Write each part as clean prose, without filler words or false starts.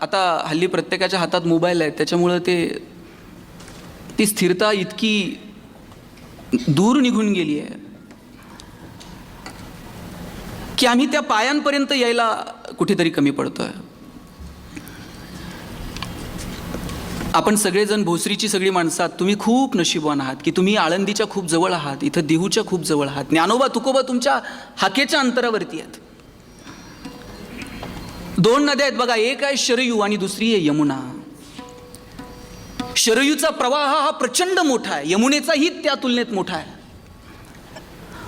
आता हल्ली प्रत्येकाच्या हातात मोबाईल आहे, त्याच्यामुळं ती स्थिरता इतकी दूर निघून गेली आहे की आम्ही त्या पायांपर्यंत यायला कुठेतरी कमी पडतोय. आपण सगळेजण भोसरीची सगळी माणसं आहात, तुम्ही खूप नशीबवान आहात की तुम्ही आळंदीच्या खूप जवळ आहात, इथं देहूच्या खूप जवळ आहात. ज्ञानोबा तुकोबा तुमच्या हाकेच्या अंतरावरती आहेत. दोन नद्या आहेत बघा, एक आहे शरयू आणि दुसरी आहे यमुना. शरयूचा प्रवाह हा प्रचंड मोठा आहे, यमुनेचाही त्या तुलनेत मोठा आहे.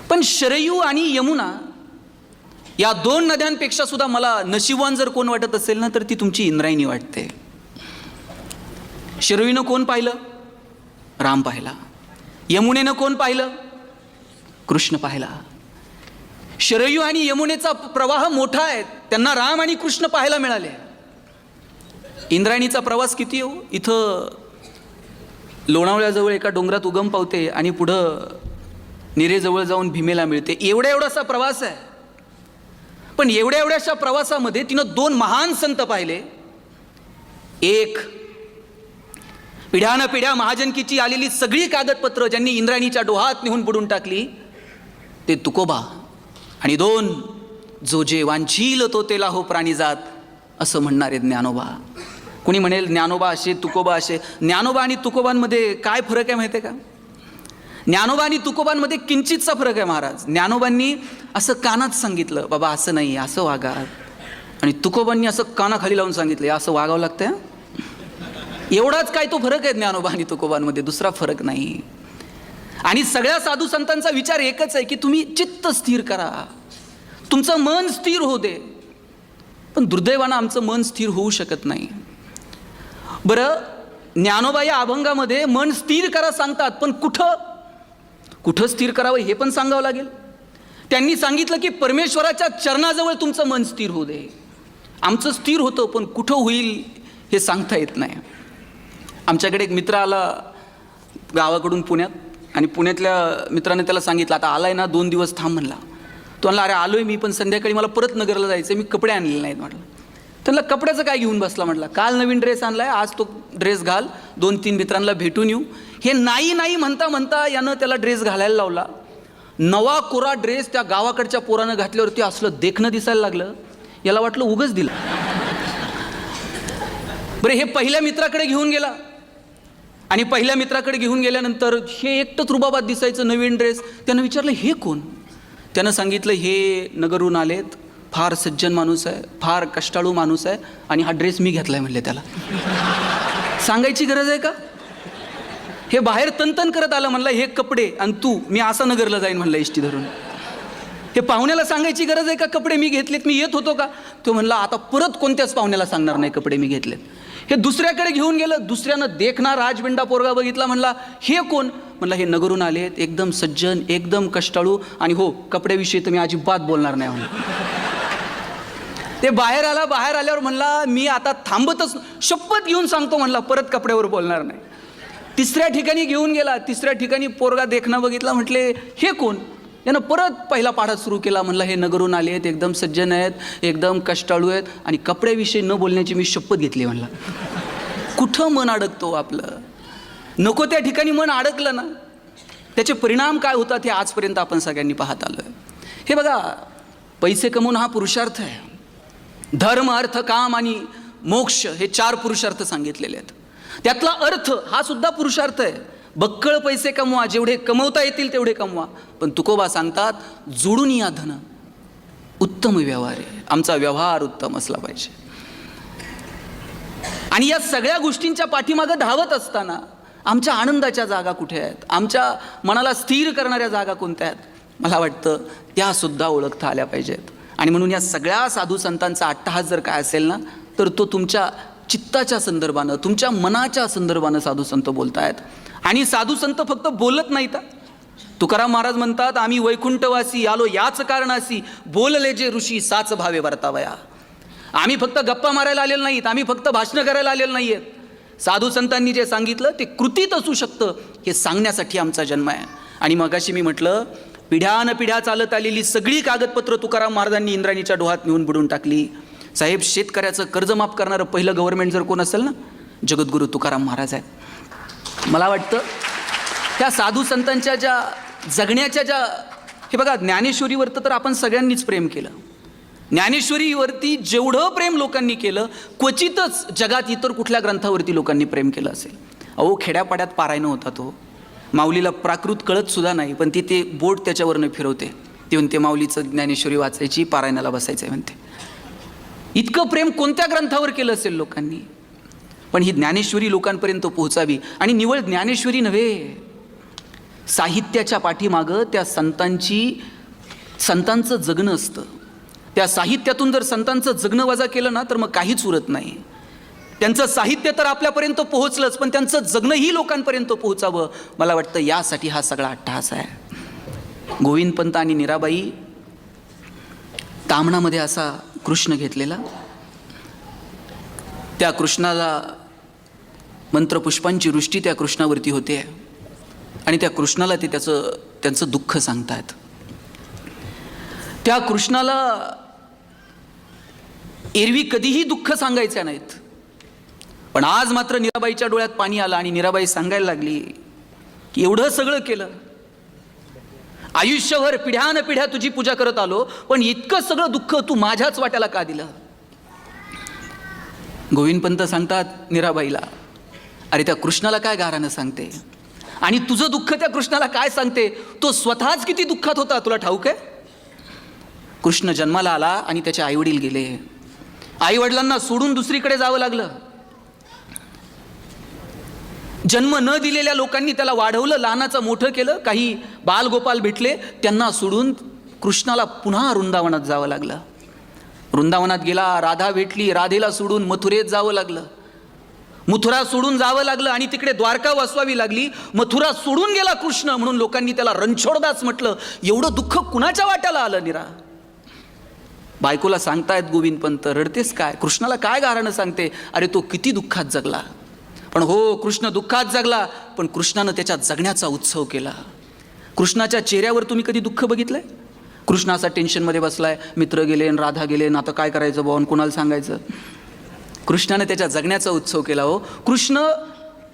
पण शरयू आणि यमुना या दोन नद्यांपेक्षा सुद्धा मला नशीबवान जर कोण वाटत असेल ना, तर ती तुमची इंद्रायणी वाटते. शरयूनं कोण पाहिलं? राम पाहिला. यमुनेनं कोण पाहिलं? कृष्ण पाहिला. शरयू आणि यमुनेचा प्रवाह मोठा आहे, त्यांना राम आणि कृष्ण पाहायला मिळाले. इंद्रायणीचा प्रवास किती हो, इथं लोणावळ्याजवळ एका डोंगरात उगम पावते आणि पुढं निरेजवळ जाऊन भीमेला मिळते. एवढासा प्रवास आहे. पण एवढ्याशा प्रवासामध्ये तिनं दोन महान संत पाहिले. एक पिढ्यानपिढ्या महाजनकीची आलेली सगळी कागदपत्र ज्यांनी इंद्रायणीच्या डोहात नेऊन बुडून टाकली ते तुकोबा, आणि दोन जो जे वांछील तो तेला हो प्राणीजात असं म्हणणारे ज्ञानोबा. कोणी म्हणेल ज्ञानोबा असे तुकोबा असे. ज्ञानोबा आणि तुकोबांमध्ये काय फरक आहे माहिती आहे का? ज्ञानोबा आणि तुकोबांमध्ये किंचितचा फरक आहे महाराज. ज्ञानोबांनी असं कानात सांगितलं, बाबा असं नाही, असं वागा, आणि तुकोबांनी असं कानाखाली लावून सांगितलं, असं वागावं लागतं. एवढाच काय तो फरक आहे ज्ञानोबा आणि तुकोबांमध्ये, दुसरा फरक नाही. आणि सगळ्या साधू संतांचा विचार एकच आहे की तुम्ही चित्त स्थिर करा, तुमचं मन स्थिर होऊ दे. पण दुर्दैवानं आमचं मन स्थिर होऊ शकत नाही. बरं, ज्ञानोबा या अभंगामध्ये मन स्थिर करा सांगतात, पण कुठं स्थिर करावं हे पण सांगावं लागेल. त्यांनी सांगितलं की परमेश्वराच्या चरणाजवळ तुमचं मन स्थिर होऊ दे. आमचं स्थिर होतं, पण कुठं होईल हे सांगता येत नाही. आमच्याकडे एक मित्र आला गावाकडून पुण्यात, आणि पुण्यातल्या मित्राने त्याला सांगितलं, आता आलाय ना 2 दिवस थांब म्हणला. तो म्हणला, अरे आलोय मी, पण संध्याकाळी मला परत नगरला जायचं, मी कपडे आणलेले नाहीत म्हटलं. त्यांना कपड्याचं काय घेऊन बसला म्हटलं, काल नवीन ड्रेस आणलाय, आज तो ड्रेस घाल, 2-3 मित्रांना भेटून येऊ. हे नाही म्हणता म्हणता यानं त्याला ड्रेस घालायला लावला. नवा कोरा ड्रेस त्या गावाकडच्या पोरानं घातल्यावरती असलं देखणं दिसायला लागलं, याला वाटलं उगच दिलं. बरं, हे पहिल्या मित्राकडे घेऊन गेला, आणि पहिल्या मित्राकडे घेऊन गेल्यानंतर हे एकटंच रुबाबात दिसायचं नवीन ड्रेस. त्यानं विचारलं, हे कोण? त्यानं सांगितलं, हे नगरहून आलेत, फार सज्जन माणूस आहे, फार कष्टाळू माणूस आहे, आणि हा ड्रेस मी घेतलाय म्हणले. त्याला सांगायची गरज आहे का? हे बाहेर तनतन करत आलं, म्हणलं हे कपडे, आणि तू, मी असा नगरला जाईन म्हणलं इष्टी धरून. हे पाहुण्याला सांगायची गरज आहे का कपडे मी घेतलेत, मी येत होतो का? तो म्हणला, आता परत कोणत्याच पाहुण्याला सांगणार नाही कपडे मी घेतलेत. हे दुसऱ्याकडे घेऊन गेलं, दुसऱ्यानं देखना राजबिंडा पोरगा बघितला, म्हणला हे कोण? म्हणला हे नगरून आलेत, एकदम सज्जन, एकदम कष्टाळू, आणि हो कपड्याविषयी तर मी अजिबात बोलणार नाही म्हणून. ते बाहेर आल्यावर म्हणला, मी आता थांबतच, शपथ घेऊन सांगतो म्हणला, परत कपड्यावर बोलणार नाही. तिसऱ्या ठिकाणी घेऊन गेला, तिसऱ्या ठिकाणी पोरगा देखना बघितला, म्हटले हे कोण? यानं परत पहिला पाढा सुरू केला, म्हणला हे नगरून आले आहेत, एकदम सज्जन आहेत, एकदम कष्टाळू आहेत, आणि कपड्याविषयी न बोलण्याची मी शपथ घेतली म्हणला. कुठं मन अडकतो आपलं? नको त्या ठिकाणी मन अडकलं ना, त्याचे परिणाम काय होतात हे आजपर्यंत आपण सगळ्यांनी पाहत आलोय. हे बघा, पैसे कमवून हा पुरुषार्थ आहे. धर्म, अर्थ, काम आणि मोक्ष हे 4 पुरुषार्थ सांगितलेले आहेत. त्यातला अर्थ हा सुद्धा पुरुषार्थ आहे. बक्कळ पैसे कमवा, जेवढे कमवता येतील तेवढे कमवा, पण तुकोबा सांगतात, जोडून या धन, उत्तम व्यवहार आहे, आमचा व्यवहार उत्तम असला पाहिजे. आणि या सगळ्या गोष्टींच्या पाठीमागं धावत असताना आमच्या आनंदाच्या जागा कुठे आहेत, आमच्या मनाला स्थिर करणाऱ्या जागा कोणत्या आहेत, मला वाटतं त्या सुद्धा ओळखता आल्या पाहिजेत. आणि म्हणून या सगळ्या साधू संतांचा अट्टहास जर काय असेल ना, तर तो तुमच्या चित्ताच्या संदर्भानं, तुमच्या मनाच्या संदर्भानं साधू संत बोलतायत. आणि साधू संत फक्त बोलत नाहीत. तुकाराम महाराज म्हणतात, आम्ही वैकुंठवासी आलो याच कारणासी, बोलले जे ऋषी साच भावे वर्तावया. आम्ही फक्त गप्पा मारायला आलेलो नाहीत, आम्ही फक्त भाषणं करायला आलेलो नाही आहेत. साधू संतांनी जे सांगितलं ते कृतीत असू शकतं हे सांगण्यासाठी आमचा जन्म आहे. आणि मगाशी मी म्हटलं, पिढ्यानपिढ्या चालत आलेली सगळी कागदपत्र तुकाराम महाराजांनी इंद्रायणीच्या डोहात नेऊन बुडून टाकली. साहेब, शेतकऱ्याचं कर्ज माफ करणारं पहिलं गव्हर्नमेंट जर कोण असेल ना, जगद्गुरू तुकाराम महाराज आहेत. मला वाटतं त्या साधू संतांच्या ज्या जगण्याच्या ज्या, हे बघा, ज्ञानेश्वरीवर तर आपण सगळ्यांनीच प्रेम केलं. ज्ञानेश्वरीवरती जेवढं प्रेम लोकांनी केलं, क्वचितच जगात इतर कुठल्या ग्रंथावरती लोकांनी प्रेम केलं असेल. अहो, खेड्यापाड्यात पारायण होता तो. माऊलीला प्राकृत कळत सुद्धा नाही, पण ती ते बोट त्याच्यावरनं फिरवते. ती म्हणते माऊलीचं ज्ञानेश्वरी वाचायची, पारायणाला बसायचं आहे म्हणते. इतकं प्रेम कोणत्या ग्रंथावर केलं असेल लोकांनी? पण ही ज्ञानेश्वरी लोकांपर्यंत पोहोचावी. आणि निवळ ज्ञानेश्वरी नव्हे, साहित्याच्या पाठीमागं त्या संतांचं जगणं असतं. त्या साहित्यातून जर संतांचं जगणं वजा केलं ना, तर मग काहीच उरत नाही. त्यांचं साहित्य तर आपल्यापर्यंत पोहोचलंच, पण त्यांचं जगणंही लोकांपर्यंत पोहोचावं. मला वाटतं यासाठी हा सगळा अट्टहास आहे. गोविंदपंत आणि मीराबाई, ताम्हणामध्ये असा कृष्ण घेतलेला, त्या कृष्णाला मंत्रपुष्पांची वृष्टी त्या कृष्णावरती होते. आणि त्या कृष्णाला ते त्यांचं दुःख सांगतात. त्या कृष्णाला एरवी कधीही दुःख सांगायचं नाहीत, पण आज मात्र मीराबाईच्या डोळ्यात पाणी आलं आणि मीराबाई सांगायला लागली की एवढं सगळं केलं, आयुष्यभर पिढ्यानपिढ्या तुझी पूजा करत आलो, पण इतकं सगळं दुःख तू माझ्याच वाट्याला का दिलं? गोविंदपंत सांगतात मीराबाईला, अरे त्या कृष्णाला काय गारानं सांगते, आणि तुझं दुःख त्या कृष्णाला काय सांगते? तो स्वतःच किती दुःखात होता तुला ठाऊक आहे? कृष्ण जन्माला आला आणि त्याचे आईवडील गेले. आईवडिलांना सोडून दुसरीकडे जावं लागलं. जन्म न दिलेल्या लोकांनी त्याला वाढवलं, लहानाचं मोठं केलं. काही बालगोपाल भेटले, त्यांना सोडून कृष्णाला पुन्हा वृंदावनात जावं लागलं. वृंदावनात गेला, राधा भेटली, राधेला सोडून मथुरेत जावं लागलं. मथुरा सोडून जावं लागलं आणि तिकडे द्वारका वसवावी लागली. मथुरा सोडून गेला कृष्ण, म्हणून लोकांनी त्याला रणछोडदास म्हटलं. एवढं दुःख कुणाच्या वाट्याला आलं निरा? बायकोला सांगतायत गोविंदपंत, रडतेस काय? कृष्णाला काय गारणं सांगते? अरे तो किती दुःखात जगला. पण हो, कृष्ण दुःखात जगला, पण कृष्णानं त्याच्या जगण्याचा उत्सव केला. कृष्णाच्या चेहऱ्यावर तुम्ही कधी दुःख बघितलंय? कृष्ण असा टेन्शनमध्ये बसलाय, मित्र गेले आणि राधा गेले, आता काय करायचं भाऊ, कोणाला सांगायचं? कृष्णाने त्याच्या जगण्याचा उत्सव केला. हो, कृष्ण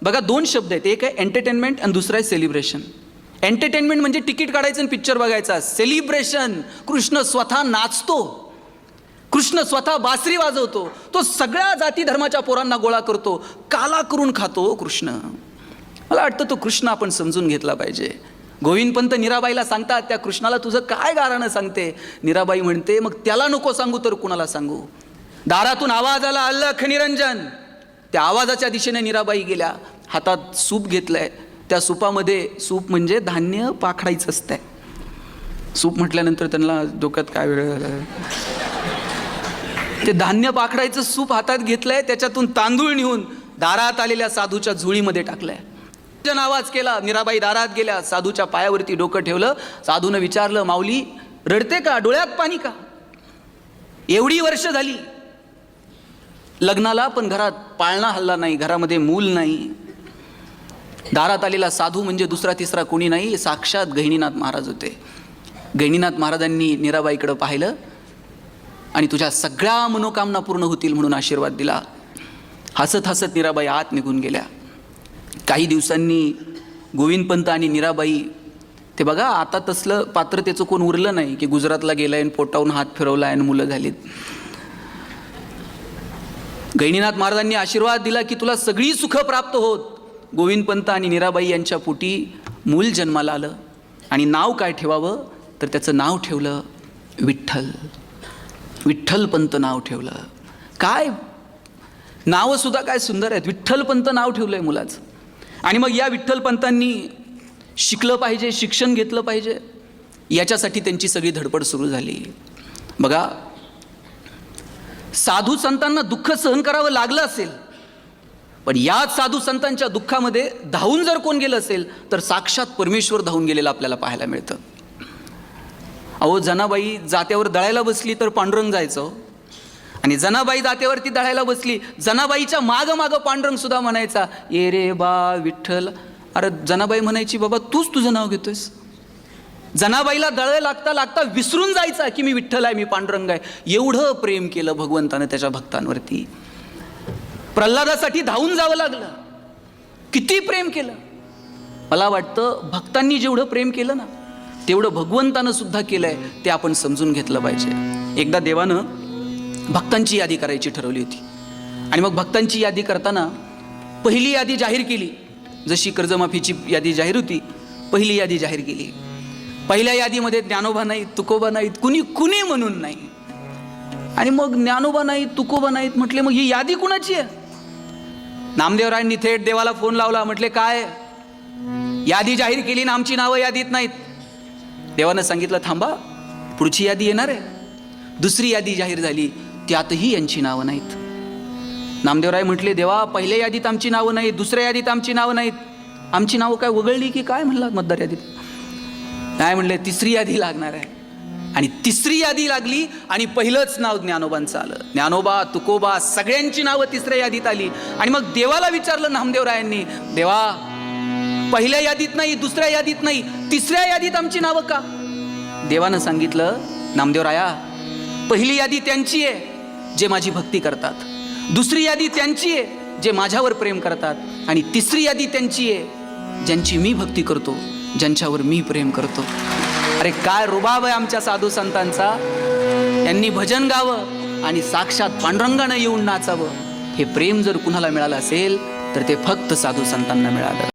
बघा, दोन शब्द आहेत, एक आहे एंटरटेनमेंट आणि दुसरा आहे सेलिब्रेशन. एंटरटेनमेंट म्हणजे तिकीट काढायचं आणि पिक्चर बघायचा. सेलिब्रेशन, कृष्ण स्वतः नाचतो, कृष्ण स्वतः बासरी वाजवतो, तो सगळ्या जाती धर्माच्या पोरांना गोळा करतो, काला करून खातो कृष्ण. मला वाटतं तो कृष्ण आपण समजून घेतला पाहिजे. गोविंदपंत मीराबाईला सांगतात, त्या कृष्णाला तुझं काय गारणं सांगते? मीराबाई म्हणते, मग त्याला नको सांगू तर कुणाला सांगू? दारातून आवाज आला, अल्लख निरंजन. त्या आवाजाच्या दिशेने मीराबाई गेल्या. हातात सूप घेतलंय, त्या सूपामध्ये, सूप म्हणजे धान्य पाखडायचं असतंय. सूप म्हटल्यानंतर त्यांना डोक्यात काय वेळ, ते धान्य पाखडायचं सूप हातात घेतलंय, त्याच्यातून तांदूळ नेऊन दारात आलेल्या साधूच्या झुळीमध्ये टाकलंय. आवाज केला, मीराबाई दारात गेल्या, साधूच्या पायावरती डोकं ठेवलं. साधूनं विचारलं, माऊली रडते का? डोळ्यात पाणी का? एवढी वर्ष झाली लग्नाला, पण घरात पाळणा हल्ला नाही, घरामध्ये मूल नाही. दारात आलेला साधू म्हणजे दुसरा तिसरा कोणी नाही, साक्षात गहिनीनाथ महाराज होते. गहिनीनाथ महाराजांनी मीराबाईकडं पाहिलं आणि तुझ्या सगळ्या मनोकामना पूर्ण होतील म्हणून आशीर्वाद दिला. हसत हसत मीराबाई आत निघून गेल्या. काही दिवसांनी गोविंदपंत आणि मीराबाई, ते बघा आता तसलं पात्रतेचं कोण उरलं नाही की गुजरातला गेलाय आणि पोटावून हात फिरवलाय आणि मुलं झालीत. गहिनीनाथ महाराजांनी आशीर्वाद दिला की तुला सगळी सुख प्राप्त होत. गोविंदपंत आणि मीराबाई यांच्या पोटी मूल जन्माला आलं आणि नाव काय ठेवावं तर त्याचं नाव ठेवलं विठ्ठल. विठ्ठलपंत नाव ठेवलं. काय नावं सुद्धा काय सुंदर आहेत. विठ्ठलपंत नाव ठेवलंय मुलाचं. आणि मग या विठ्ठलपंतांनी शिकलं पाहिजे, शिक्षण घेतलं पाहिजे, याच्यासाठी त्यांची सगळी धडपड सुरू झाली. बघा, साधू संतांना दुःख सहन करावं लागलं असेल, पण याच साधू संतांच्या दुःखामध्ये धावून जर कोण गेलं असेल तर साक्षात परमेश्वर धावून गेलेलं आपल्याला पाहायला मिळतं. अहो, जनाबाई जात्यावर दळायला बसली तर पांडुरंग जायचं, आणि जनाबाई जात्यावरती दळायला बसली, जनाबाईच्या मागं मागं पांडुरंग सुद्धा म्हणायचा, ये रे बा विठ्ठल. अरे जनाबाई म्हणायची, बाबा तूच तुझं नाव घेतोयस, जनाबाईला दळ लागता लागता विसरून जायचा की मी विठ्ठल आहे, मी पांडुरंग आहे. एवढं प्रेम केलं भगवंतानं त्याच्या भक्तांवरती. प्रल्हादासाठी धावून जावं लागलं. किती प्रेम केलं. मला वाटतं भक्तांनी जेवढं प्रेम केलं ना तेवढं भगवंतानं सुद्धा केलंय, ते आपण समजून घेतलं पाहिजे. एकदा देवानं भक्तांची यादी करायची ठरवली होती आणि मग भक्तांची यादी करताना पहिली यादी जाहीर केली. जशी कर्जमाफीची यादी जाहीर होती, पहिली यादी जाहीर केली. पहिल्या यादीमध्ये ज्ञानोबा नाहीत, तुकोबा नाहीत, कुणी म्हणून नाही. आणि मग ज्ञानोबा नाहीत, तुकोबा नाहीत म्हटले, मग ही यादी कुणाची आहे? नामदेवरायांनी थेट देवाला फोन लावला. म्हटले, काय यादी जाहीर केली ना आमची नावं यादीत नाहीत. देवानं सांगितलं, थांबा, पुढची यादी येणार आहे. दुसरी यादी जाहीर झाली, त्यातही यांची नावं नाहीत. नामदेवराय म्हटले, देवा, पहिल्या यादीत आमची नावं नाहीत, दुसऱ्या यादीत आमची नावं नाहीत. आमची नावं काय वगळली की काय म्हणला मतदार यादीत? नाही म्हणले, तिसरी यादी लागणार आहे. आणि तिसरी यादी लागली आणि पहिलंच नाव ज्ञानोबांचं आलं. ज्ञानोबा, तुकोबा सगळ्यांची नावं तिसऱ्या यादीत आली. आणि मग देवाला विचारलं नामदेवरायांनी, देवा, पहिल्या यादीत नाही, दुसऱ्या यादीत नाही, तिसऱ्या यादीत आमची नावं का? देवानं सांगितलं, नामदेवराया, पहिली यादी त्यांची आहे जे माझी भक्ती करतात, दुसरी यादी त्यांची आहे जे माझ्यावर प्रेम करतात, आणि तिसरी यादी त्यांची आहे ज्यांची मी भक्ती करतो, ज्यांच्यावर मी प्रेम करतो. अरे काय रुबाब आहे आमच्या साधू संतांचा. यांनी भजन गावं आणि साक्षात पांडुरंगानं येऊन नाचावं. हे प्रेम जर कुणाला मिळालं असेल तर ते फक्त साधू संतांना मिळालं.